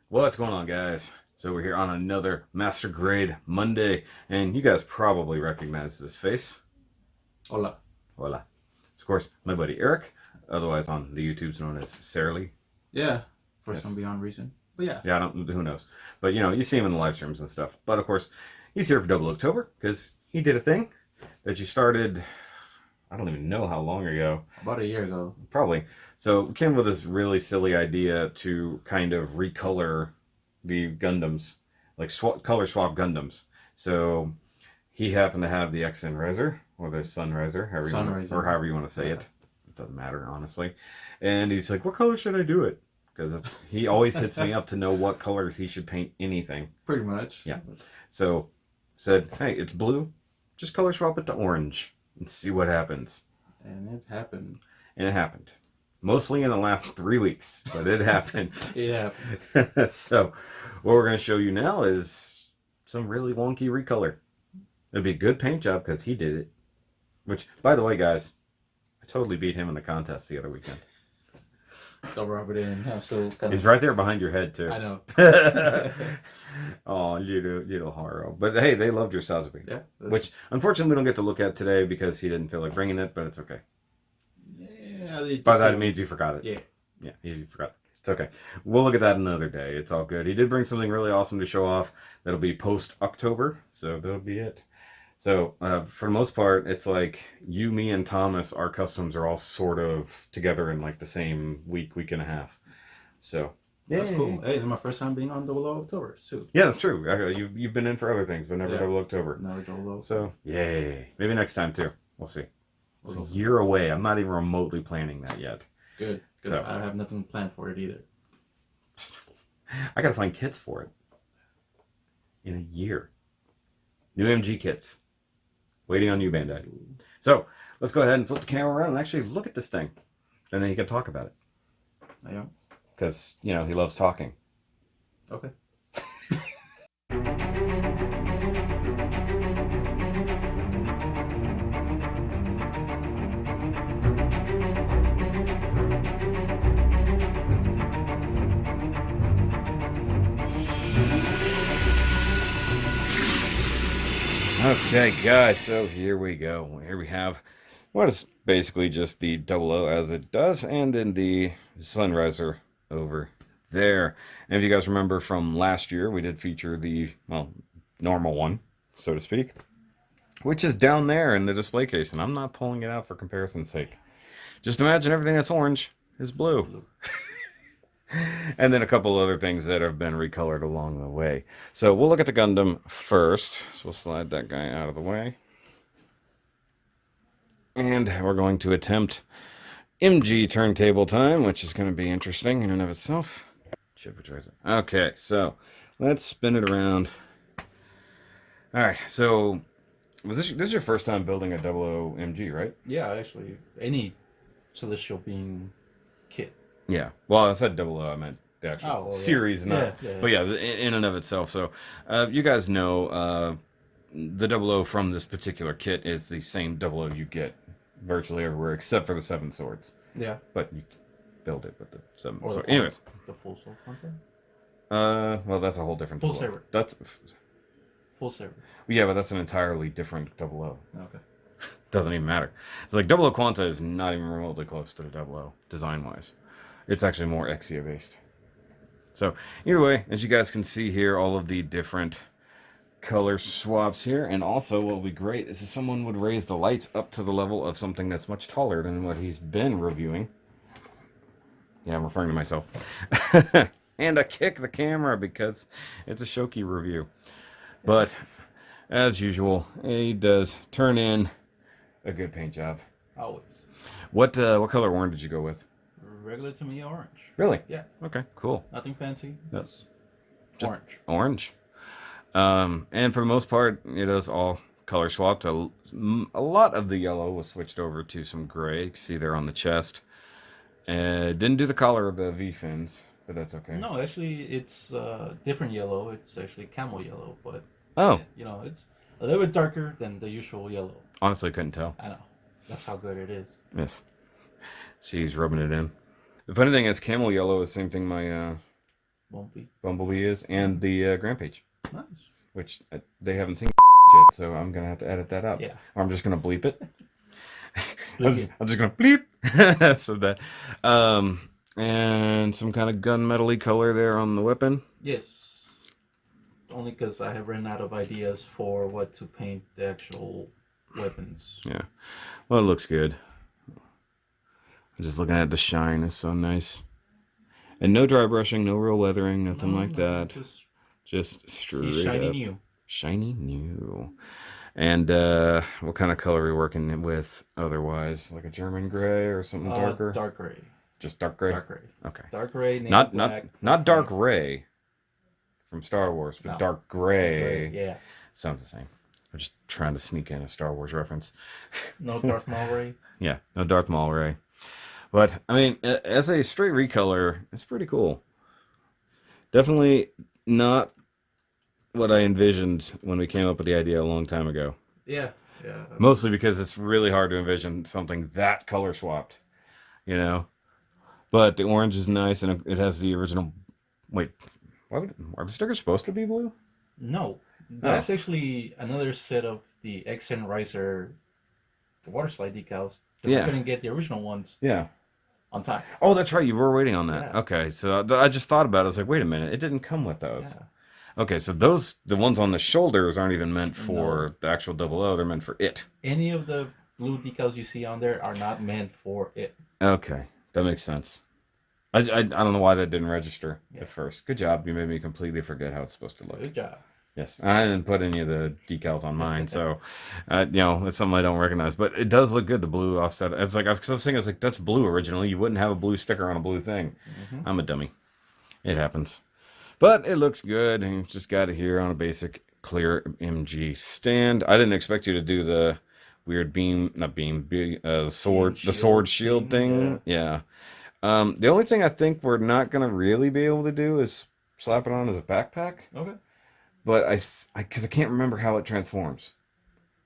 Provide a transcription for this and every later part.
What's going on, guys? So we're here on another Master Grade Monday, and you guys probably recognize this face. Hola. Hola. It's, of course, my buddy Eric, otherwise on the YouTube's known as Sarely. Yeah, for Yes. some beyond reason. But yeah. Yeah, who knows. But, you see him in the live streams and stuff. But, of course, he's here for 00CTOBER, because he did a thing that you started, I don't even know how long ago. About a year ago. Probably. So we came with this really silly idea to kind of recolor the Gundams, like color swap Gundams. So he happened to have the XN RAISER, or the Sunriser, however you want to say it. It doesn't matter, honestly. And he's like, what color should I do it? Because he always hits me up to know what colors he should paint anything. Pretty much. Yeah. So said, hey, it's blue. Just color swap it to orange and see what happens. And it happened. And it happened. Mostly in the last 3 weeks, but it happened. It happened. So what we're going to show you now is some really wonky recolor. It'd be a good paint job because he did it. Which, by the way, guys, I totally beat him in the contest the other weekend. Don't rub it in. I'm still He's right there behind your head, too. I know. Oh, little horror. But hey, they loved your Sazabi. Yeah. Which, unfortunately, we don't get to look at today because he didn't feel like bringing it, but it's okay. Yeah. By that, it means you forgot it. Yeah. Yeah, you forgot. It's okay. We'll look at that another day. It's all good. He did bring something really awesome to show off. That'll be post-October, so that'll be it. So, for the most part, it's like you, me, and Thomas, our customs are all sort of together in like the same week and a half. So, yeah. That's cool. Hey, it's my first time being on 00CTOBER, too. Yeah, that's true. You've been in for other things, but never 00CTOBER. Never 00. So, yay. Maybe next time, too. We'll see. It's a year away. I'm not even remotely planning that yet. Good. Because I have nothing planned for it either. I gotta find kits for it. In a year. New MG kits. Waiting on you, Bandai. So, let's go ahead and flip the camera around and actually look at this thing. And then you can talk about it. Yeah. Because, he loves talking. Okay. Okay, guys, so here we go. Here we have what is basically just the 00 as it does, and in the Sunriser over there. And if you guys remember from last year, we did feature the, normal one, so to speak, which is down there in the display case, and I'm not pulling it out for comparison's sake. Just imagine everything that's orange is blue. And then a couple other things that have been recolored along the way. So we'll look at the Gundam first. So we'll slide that guy out of the way. And we're going to attempt MG turntable time, which is going to be interesting in and of itself. Okay, so let's spin it around. Alright, so this is your first time building a 00 MG, right? Yeah, actually. Any Celestial Being kit. Yeah. Well, I said 00, I meant the actual series. Yeah. But yeah, in and of itself. So, you guys know the 00 from this particular kit is the same 00 you get virtually everywhere except for the 7 swords. Yeah. But you build it with the 7 or swords. The Anyways. The full soul content? Well, that's a whole different Full 00. saber. That's... Full saber. Yeah, but that's an entirely different 00. Okay. Doesn't even matter. It's like 00 Quanta is not even remotely close to the 00 design-wise. It's actually more Exia based. So, either way, as you guys can see here, all of the different color swaps here. And also, what would be great is if someone would raise the lights up to the level of something that's much taller than what he's been reviewing. Yeah, I'm referring to myself. And I kick the camera because it's a Shoki review. But, as usual, he does turn in a good paint job. Always. What color orange did you go with? Regular to me, orange. Really? Yeah. Okay, cool. Nothing fancy. Yes. Just orange. Orange. And for the most part, it is all color swapped. A lot of the yellow was switched over to some gray. You can see there on the chest. Didn't do the collar of the V-fins, but that's okay. No, actually, it's different yellow. It's actually camel yellow, but oh, it's a little bit darker than the usual yellow. Honestly, couldn't tell. I know. That's how good it is. Yes. See, he's rubbing it in. The funny thing is, camel yellow is the same thing my Bumblebee is, and the Rampage, Nice. which they haven't seen yet, so I'm gonna have to edit that out. Yeah. Or I'm just gonna bleep it. Bleep I'm just gonna bleep. So that, and some kind of gunmetal-y color there on the weapon. Yes. Only because I have run out of ideas for what to paint the actual weapons. Yeah. Well, it looks good. I'm just looking at the shine. It's so nice. And no dry brushing, no real weathering, nothing like that. Just straight He's shiny up. new. Shiny new. And what kind of color are we working with otherwise? Like a German gray or something darker? Dark gray. Just dark gray? Dark gray. Okay. Dark gray, navy Not black. not dark ray from Star Wars, but No. dark gray. Yeah. Sounds the same. I'm just trying to sneak in a Star Wars reference. No Darth Maul ray. Yeah, no Darth Maul ray. But, I mean, as a straight recolor, it's pretty cool. Definitely not what I envisioned when we came up with the idea a long time ago. Yeah. Mostly because it's really hard to envision something that color swapped, you know? But the orange is nice, and it has the original... Wait, are the stickers supposed to be blue? No. That's actually another set of the XN RAISER water slide decals. Because I couldn't get the original ones on time. Oh, that's right. You were waiting on that. Yeah. Okay, so I just thought about it. I was like, wait a minute. It didn't come with those. Yeah. Okay, so the ones on the shoulders aren't even meant for the actual 00. They're meant for it. Any of the blue decals you see on there are not meant for it. Okay, that makes sense. I don't know why that didn't register at first. Good job. You made me completely forget how it's supposed to look. Good job. Yes, I didn't put any of the decals on mine, so it's something I don't recognize. But it does look good. The blue offset. It's like I was thinking, that's blue originally. You wouldn't have a blue sticker on a blue thing. Mm-hmm. I'm a dummy. It happens, but it looks good. And you've just got it here on a basic clear MG stand. I didn't expect you to do the weird sword shield thing. Yeah. The only thing I think we're not gonna really be able to do is slap it on as a backpack. Okay. But because I can't remember how it transforms.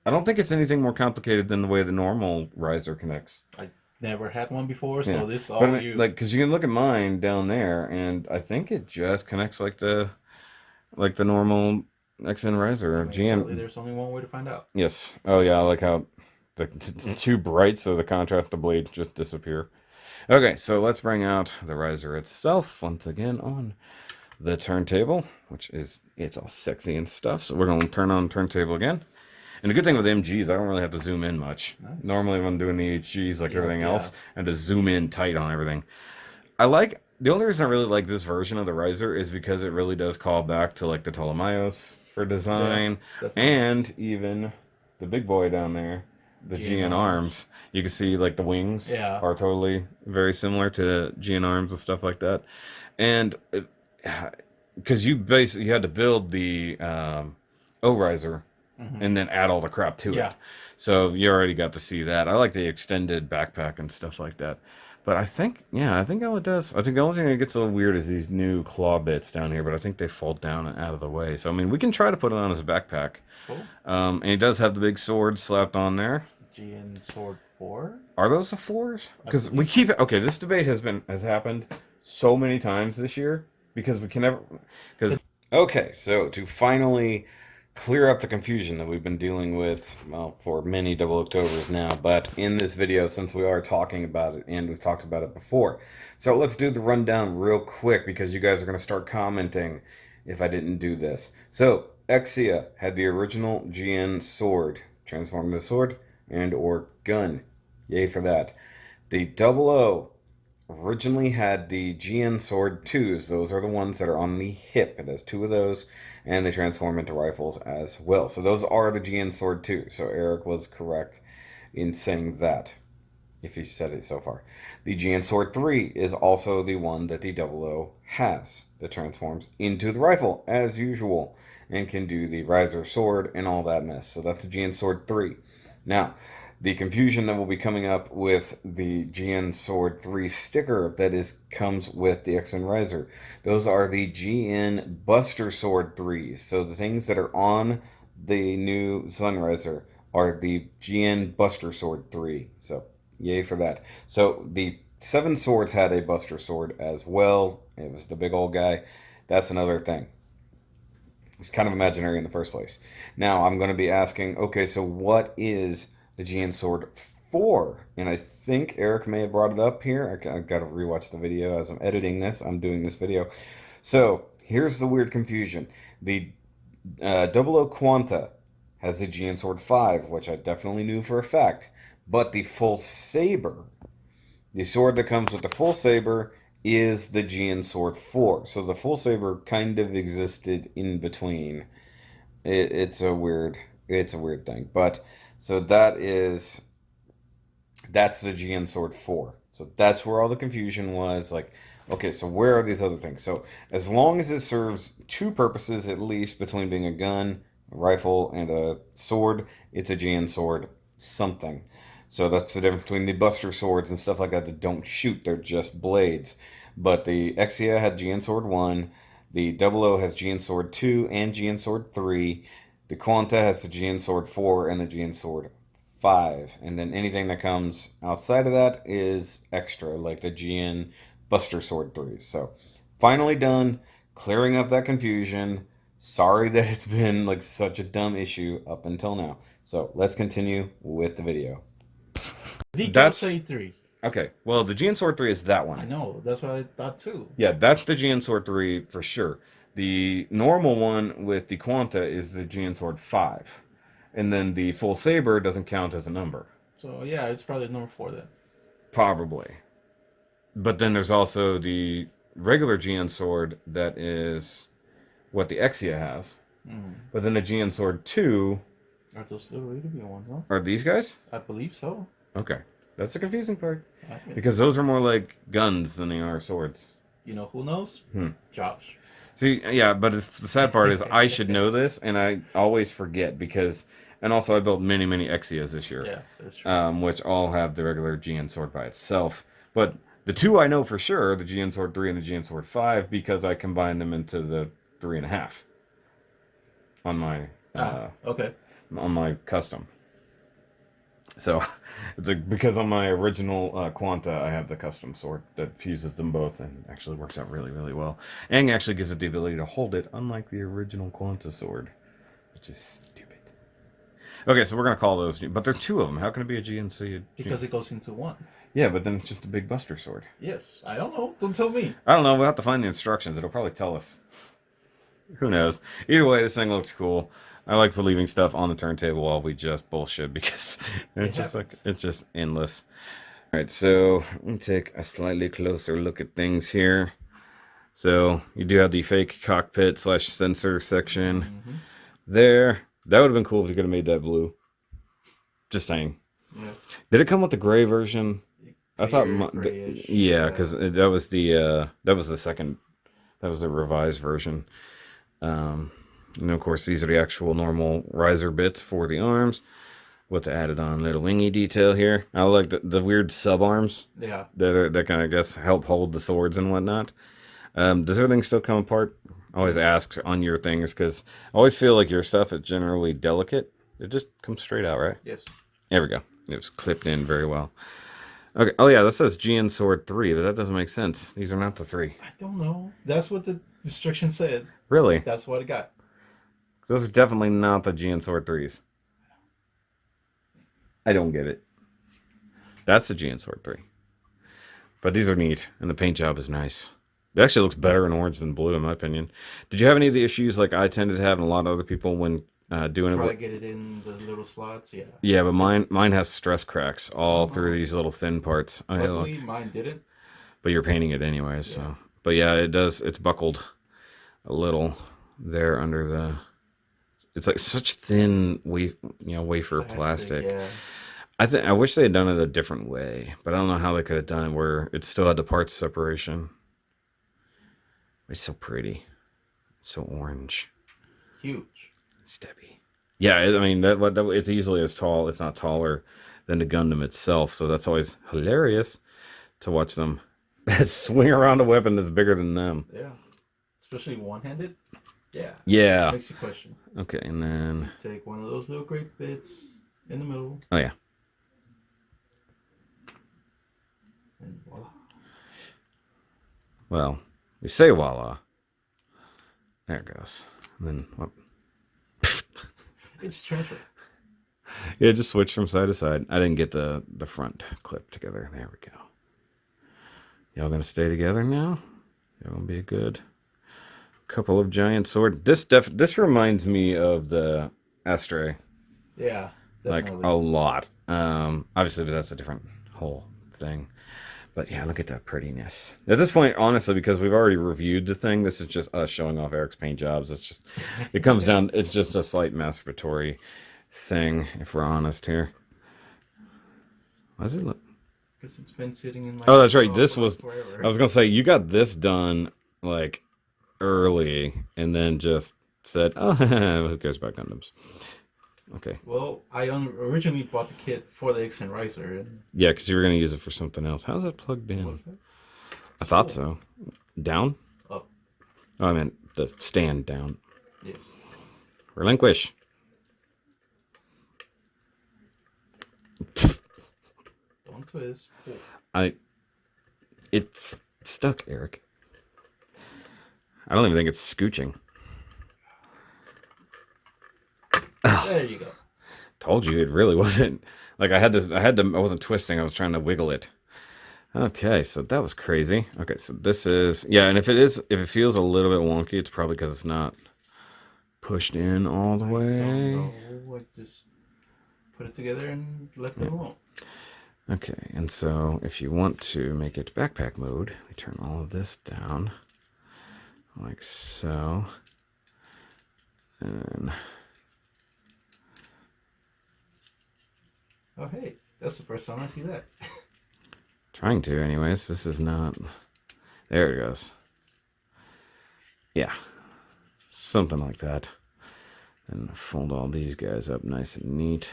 I don't think it's anything more complicated than the way the normal riser connects. I never had one before, so this all but because you can look at mine down there, and I think it just connects like the normal XN riser. GM. There's only one way to find out. Yes. Oh yeah, I like how it's too bright, so the contrast of blades just disappear. Okay, so let's bring out the riser itself once again on the turntable, it's all sexy and stuff. So we're going to turn on the turntable again. And the good thing with MGs, I don't really have to zoom in much. Nice. Normally when I'm doing the HGs like everything else, I have to zoom in tight on everything. The only reason I really like this version of the riser is because it really does call back to like the Ptolemaios for design, and even the big boy down there, the GN arms. You can see like the wings are totally very similar to GN arms and stuff like that. And because you had to build the O-riser and then add all the crap to it. So you already got to see that. I like the extended backpack and stuff like that. But I think all it does, I think the only thing that gets a little weird is these new claw bits down here, but I think they fall down and out of the way. So, I mean, we can try to put it on as a backpack. Cool. And he does have the big sword slapped on there. GN Sword 4? Are those the 4s? Because we keep... Okay, this debate has happened so many times this year. Because we can never... Okay, so to finally clear up the confusion that we've been dealing with, well, for many 00 Octobers now, but in this video, since we are talking about it, and we've talked about it before. So let's do the rundown real quick, because you guys are going to start commenting if I didn't do this. So, Exia had the original GN sword, transformed into sword and or gun. Yay for that. The 00 originally had the GN Sword 2s. Those are the ones that are on the hip. It has 2 of those, and they transform into rifles as well. So those are the GN Sword 2. So Eric was correct in saying that, if he said it so far. The GN Sword 3 is also the one that the 00 has, that transforms into the rifle, as usual, and can do the riser sword and all that mess. So that's the GN Sword 3. Now, the confusion that will be coming up with the GN Sword 3 sticker that comes with the XN Riser. Those are the GN Buster Sword 3s. So the things that are on the new Sunriser are the GN Buster Sword 3. So yay for that. So the 7 swords had a Buster Sword as well. It was the big old guy. That's another thing. It's kind of imaginary in the first place. Now, I'm going to be asking, okay, so what is the GN Sword 4? And I think Eric may have brought it up here. I've got to rewatch the video as I'm editing this. I'm doing this video. So, here's the weird confusion. The 00 Quanta has the GN Sword 5, which I definitely knew for a fact. But the full saber, the sword that comes with the full saber, is the GN Sword 4. So the full saber kind of existed in between. It's a weird thing. But so that's the GN Sword 4. So that's where all the confusion was. Like, okay, so where are these other things? So as long as it serves two purposes at least, between being a gun, a rifle, and a sword, it's a GN Sword something. So that's the difference between the Buster Swords and stuff like that don't shoot. They're just blades. But the Exia had GN Sword 1. The 00 has GN Sword 2 and GN Sword 3. The Quanta has the GN Sword 4 and the GN Sword 5. And then anything that comes outside of that is extra, like the GN Buster Sword 3s. So finally done, clearing up that confusion. Sorry that it's been like such a dumb issue up until now. So let's continue with the video. That's A3. Okay, well, the GN Sword 3 is that one. I know, that's what I thought too. Yeah, that's the GN Sword 3 for sure. The normal one with the Quanta is the GN Sword 5. And then the full saber doesn't count as a number. So yeah, it's probably number 4 then. Probably. But then there's also the regular GN Sword that is what the Exia has. Mm. But then the GN Sword 2... Are those little itty ones, huh? Are these guys? I believe so. Okay. That's the confusing part. Because those are more like guns than they are swords. You know who knows? Josh. See, yeah, but the sad part is I should know this, and I always forget because... And also I built many, many Exias this year. Yeah, that's true. Which all have the regular GN Sword by itself. But the two I know for sure, the GN Sword 3 and the GN Sword 5, because I combined them into the 3.5 on my... okay. On my custom. So, it's like, because on my original Quanta, I have the custom sword that fuses them both and actually works out really, really well. And actually gives it the ability to hold it, unlike the original Quanta sword, which is stupid. Okay, so we're going to call those, but there are two of them. How can it be a GNC? Because it goes into one. Yeah, but then it's just a big Buster Sword. Yes, I don't know. Don't tell me. I don't know. We'll have to find the instructions. It'll probably tell us. Who knows? Either way, this thing looks cool. I like leaving stuff on the turntable while we just bullshit because it's just endless. All right, so let me take a slightly closer look at things here. So you do have the fake cockpit / sensor section there. That would have been cool if you could have made that blue. Just saying. Yeah. Did it come with the gray version? I thought, yeah, because that was the second, that was the revised version. And of course, these are the actual normal riser bits for the arms with the added on little wingy detail here. I like the weird sub arms. Yeah. That kind of, I guess, help hold the swords and whatnot. Does everything still come apart? I always ask on your things because I always feel like your stuff is generally delicate. It just comes straight out, right? Yes. There we go. It was clipped in very well. Okay. Oh yeah, that says GN Sword 3, but that doesn't make sense. These are not the 3. I don't know. That's what the instruction said. Really? That's what it got. Those are definitely not the GN Sword 3s. I don't get it. That's the GN Sword 3. But these are neat, and the paint job is nice. It actually looks better in orange than blue, in my opinion. Did you have any of the issues like I tended to have and a lot of other people when doing Try it? To get it in the little slots, yeah. Yeah, but mine has stress cracks all through these little thin parts. Luckily, mine didn't. But you're painting it anyways, so. But yeah, it does. It's buckled a little there under the... It's like such thin wafer plastic. Yeah. I wish they had done it a different way, but I don't know how they could have done it where it still had the parts separation. It's so pretty. It's so orange. Huge. Stubby. Yeah, I mean, it's easily as tall, if not taller, than the Gundam itself. So that's always hilarious to watch them swing around a weapon that's bigger than them. Yeah. Especially one-handed. Yeah. Yeah. Makes you question. Okay, and then... Take one of those little grape bits in the middle. Oh, yeah. And voila. Well, we say voila. There it goes. And then what? It's transfer. Yeah, just switch from side to side. I didn't get the front clip together. There we go. Y'all gonna stay together now? Y'all gonna be a good couple of giant sword. This reminds me of the Astray. Yeah, definitely. Like a lot. Obviously, but that's a different whole thing. But yeah, look at that prettiness. At this point, honestly, because we've already reviewed the thing, this is just us showing off Erick's paint jobs. It's just, it comes down, it's just a slight masturbatory thing, if we're honest here. Why does it look? Because it's been sitting in my... Oh, that's right. This was, forever. I was going to say, you got this done, like, early, and then just said, oh, who cares about Gundams? Okay. Well, I originally bought the kit for the XN RAISER. And... yeah, because you were going to use it for something else. How's that plugged in? I thought so. Down? Up. Oh, I meant the stand down. Yes. Relinquish. Don't twist. It's stuck, Erick. I don't even think it's scooching. There you go. Told you it really wasn't. Like I wasn't twisting, I was trying to wiggle it. Okay, so that was crazy. Okay, so this is, yeah, and if it feels a little bit wonky, it's probably because it's not pushed in all the way. I don't know. I just put it together and left it alone. Okay, and so if you want to make it backpack mode, we turn all of this down, like so. And oh, hey, that's the first time I see that. Trying to, anyways. This is not... there it goes. Yeah. Something like that. And fold all these guys up nice and neat.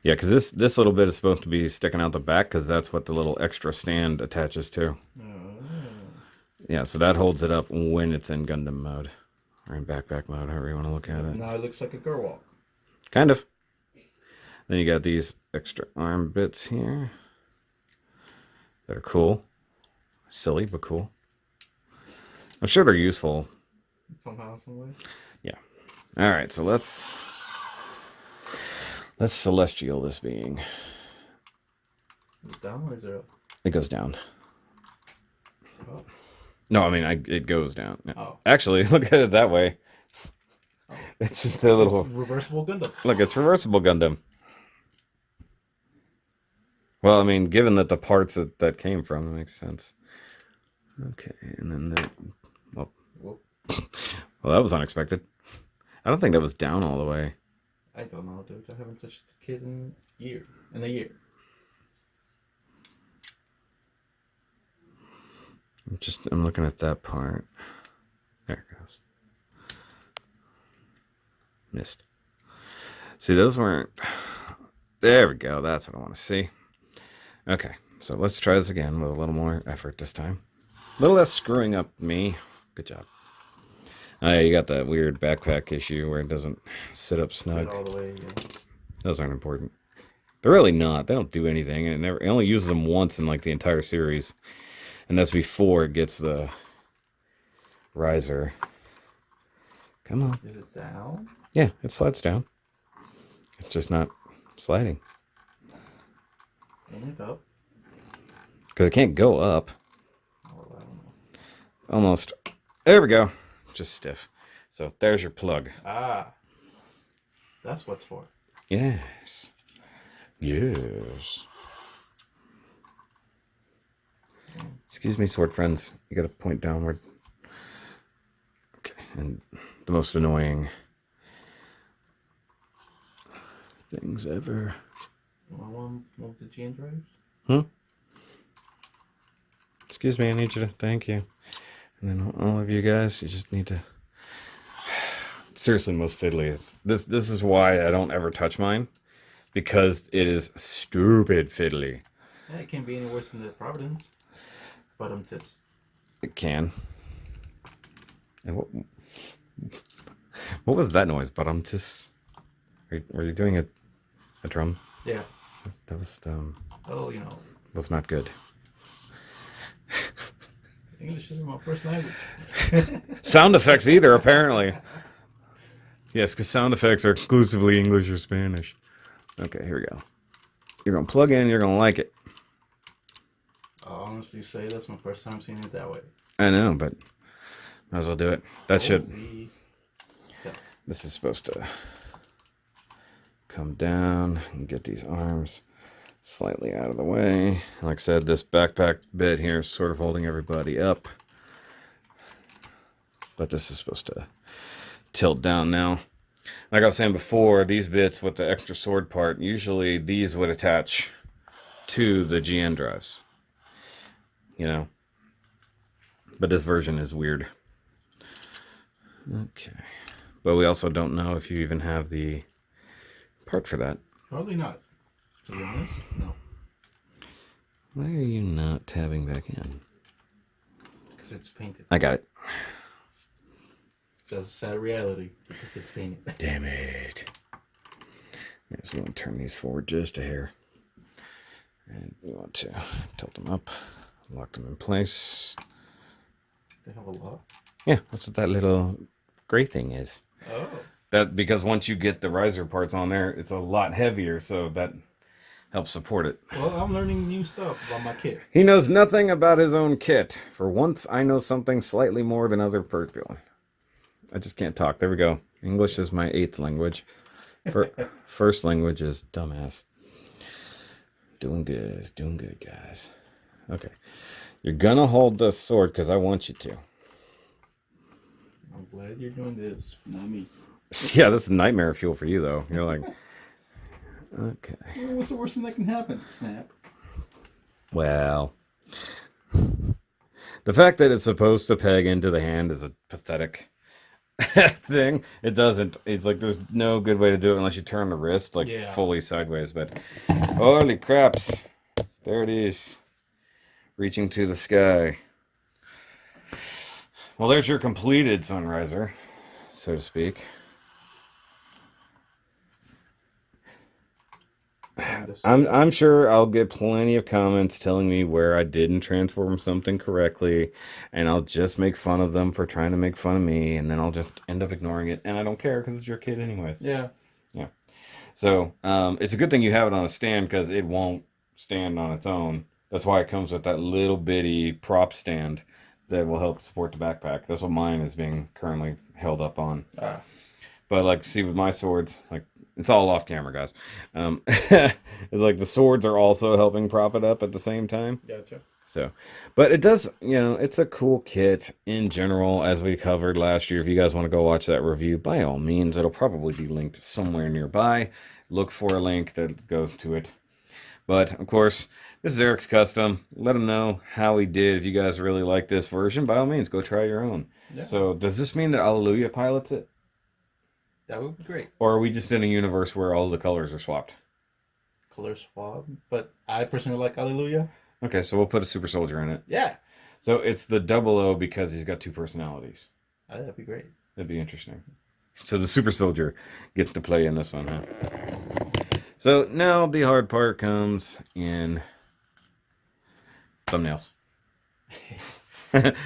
Yeah, because this little bit is supposed to be sticking out the back, because that's what the little extra stand attaches to. Yeah, so that holds it up when it's in Gundam mode. Or in backpack mode, however you want to look at it. Now it looks like a girl walk. Kind of. Then you got these extra arm bits here. They're cool. Silly, but cool. I'm sure they're useful. Somehow, some way. Yeah. Alright, so let's celestial this being. Is it down or is it up? It goes down. Is it up? No, I mean, it goes down. Oh. Actually, look at it that way. Oh. It's just a little... it's reversible Gundam. Look, it's reversible Gundam. Well, I mean, given that the parts that came from, it makes sense. Okay, and then well, well, that was unexpected. I don't think that was down all the way. I don't know, dude. I haven't touched the kit in a year. I'm looking at that part. There it goes. Missed. See, those weren't... there we go. That's what I want to see. Okay, so let's try this again with a little more effort this time. A little less screwing up me. Good job. You got that weird backpack issue where it doesn't sit up snug. Sit all the way, yeah. Those aren't important. They're really not. They don't do anything. It only uses them once in like the entire series. And that's before it gets the RAISER. Come on. Is it down? Yeah, it slides down. It's just not sliding. Ain't it up? Because it can't go up. Oh, I don't know. Almost. There we go. Just stiff. So there's your plug. Ah. That's what's for. Yes. Yes. Excuse me, sword friends. You gotta point downward. Okay, and the most annoying things ever. I want to move the GN drives. Excuse me, I need you to... thank you. And then all of you guys, you just need to... seriously, most fiddly. This is why I don't ever touch mine. Because it is stupid fiddly. Yeah, it can't be any worse than the Providence. But it can. And what was that noise? But were you doing a drum? Yeah. That was oh, you know. was not good. English isn't my first language. Sound effects either, apparently. Yes, because sound effects are exclusively English or Spanish. Okay, here we go. You're going to plug in, you're going to like it. I'll honestly say that's my first time seeing it that way. I know, but might as well do it. That should... This is supposed to come down and get these arms slightly out of the way. Like I said, this backpack bit here is sort of holding everybody up. But this is supposed to tilt down now. Like I was saying before, these bits with the extra sword part, usually these would attach to the GN drives. You know? But this version is weird. Okay. But we also don't know if you even have the part for that. Probably not. To be honest, no. Why are you not tabbing back in? Because it's painted. I got it. That's a sad reality, because it's painted. Damn it. Yes, we want to turn these forward just a hair. And we want to tilt them up, lock them in place. They have a lock? Yeah, that's what that little gray thing is. Oh. That because once you get the riser parts on there, it's a lot heavier, so that helps support it. Well, I'm learning new stuff about my kit. He knows nothing about his own kit. For once, I know something slightly more than other people. I just can't talk. There we go. English is my 8th language. First language is dumbass. Doing good, guys. Okay. You're gonna hold the sword because I want you to. I'm glad you're doing this, not me. Yeah, this is nightmare fuel for you, though. You're like, okay. Well, what's the worst thing that can happen? Snap. Well, the fact that it's supposed to peg into the hand is a pathetic thing. It doesn't. It's like there's no good way to do it unless you turn the wrist like fully sideways. But holy craps, there it is, reaching to the sky. Well, there's your completed Sunriser, so to speak. I'm sure I'll get plenty of comments telling me where I didn't transform something correctly, and I'll just make fun of them for trying to make fun of me, and then I'll just end up ignoring it, and I don't care because it's your kid anyways. Yeah. Yeah. So it's a good thing you have it on a stand because it won't stand on its own. That's why it comes with that little bitty prop stand that will help support the backpack. That's what mine is being currently held up on. But like, see with my swords, like, it's all off camera, guys. It's like the swords are also helping prop it up at the same time. Gotcha. So, but it does, you know, it's a cool kit in general, as we covered last year. If you guys want to go watch that review, by all means, it'll probably be linked somewhere nearby. Look for a link that goes to it. But, of course, this is Erick's Custom. Let him know how he did. If you guys really like this version, by all means, go try your own. Yeah. So, does this mean that Allelujah pilots it? That would be great. Or are we just in a universe where all the colors are swapped? Color swap. But I personally like Allelujah. Okay, so we'll put a super soldier in it. Yeah. So it's the 00 because he's got 2 personalities. Oh, that'd be great. That'd be interesting. So the super soldier gets to play in this one, huh? So now the hard part comes in thumbnails.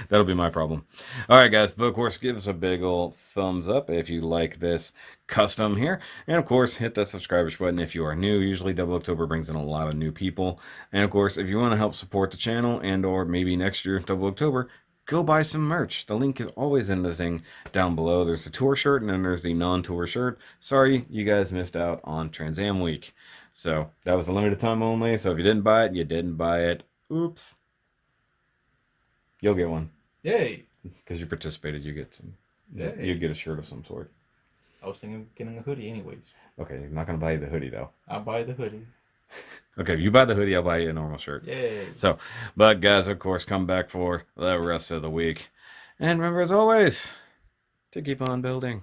That'll be my problem. All right, guys. But of course, give us a big ol' thumbs up if you like this custom here. And of course, hit that subscribe button if you are new. Usually 00CTOBER brings in a lot of new people. And of course, if you want to help support the channel and or maybe next year 00CTOBER, go buy some merch. The link is always in the thing down below. There's the tour shirt and then there's the non-tour shirt. Sorry, you guys missed out on Trans Am Week. So that was a limited time only. So if you didn't buy it, you didn't buy it. Oops. You'll get one. Yay. Because you participated, you get some. Yay. You get a shirt of some sort. I was thinking of getting a hoodie anyways. Okay, I'm not going to buy you the hoodie, though. I'll buy the hoodie. Okay, if you buy the hoodie, I'll buy you a normal shirt. Yay. So, but guys, of course, come back for the rest of the week. And remember, as always, to keep on building.